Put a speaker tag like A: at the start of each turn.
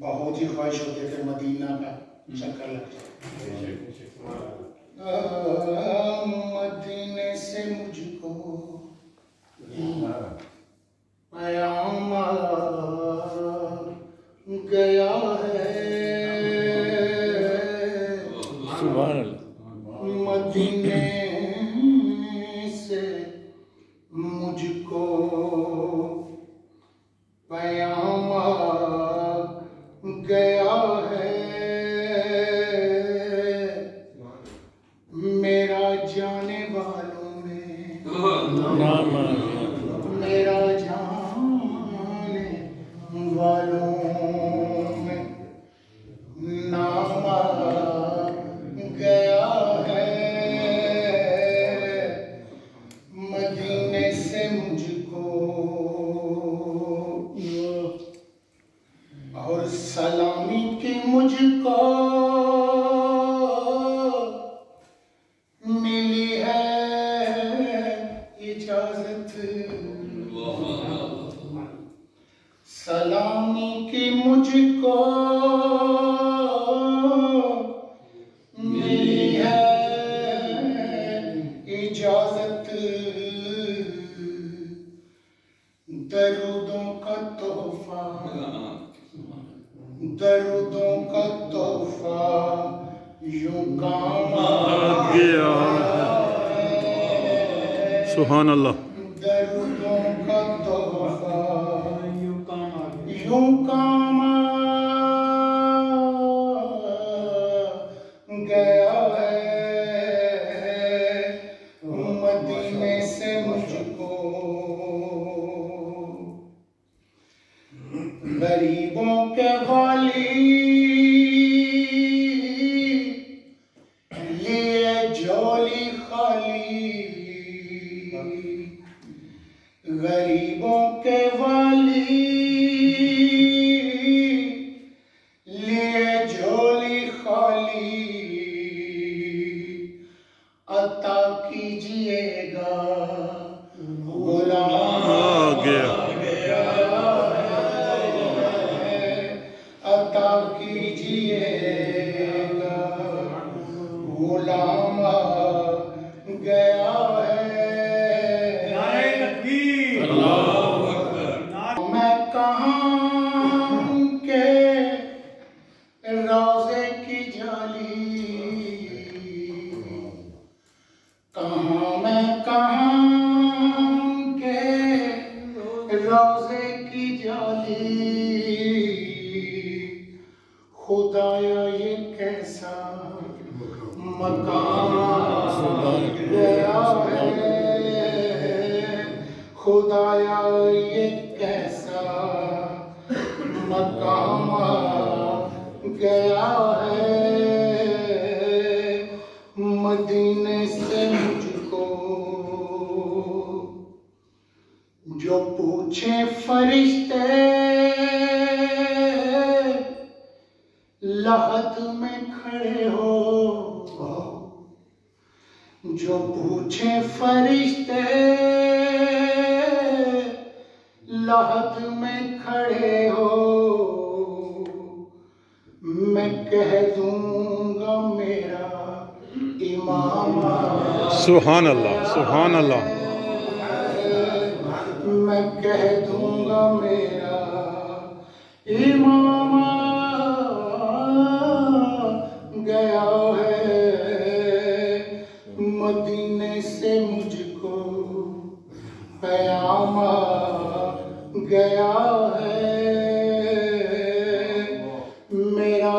A: बहुत ही ख्वाहिश होती है फिर मदीना का चक्कर लग जाए। मदीने से मुझको पैगाम गया है,
B: सुभान
A: मदीने से मुझको पैगाम गया है, मेरा जाने वालों में मेरा जाने वालों में नाम गया है, मदीने से मुझको। और सलामी की मुझको मिली है इजाजत, सलामी की मुझको मिली है इजाजत, दरूदों का तोहफा दरूदों का तोहफा यूं काम आ
B: गया। सुभान अल्लाह।
A: दरूदों का तोहफा यूं काम आ गया है, मदीने से मुझको। गरीबों के वाली लिए झोली खाली, गरीबों के वाली लिए झोली खाली, अता कीजिएगा गुलाम
B: आ गया।
A: अता कीजिएगा गुलाम गया है। मैं कहाँ के रोज़े की जाली, मैं कहाँ के रोज़े की जाली, खुदाया ये कैसा मकाम गया है, खुदाया ये कैसा मकाम गया है, मदीने से मुझको। जो पूछे फरिश्ते लहद में खड़े हो, जो पूछे फरिश्ते लहद में खड़े हो, मैं कह दूंगा मेरा इमाम।
B: सुभान अल्लाह। सुभान अल्लाह।
A: मैं कह दूंगा मेरा इमाम गया है, मदीने से मुझको पैगाम गया है, मेरा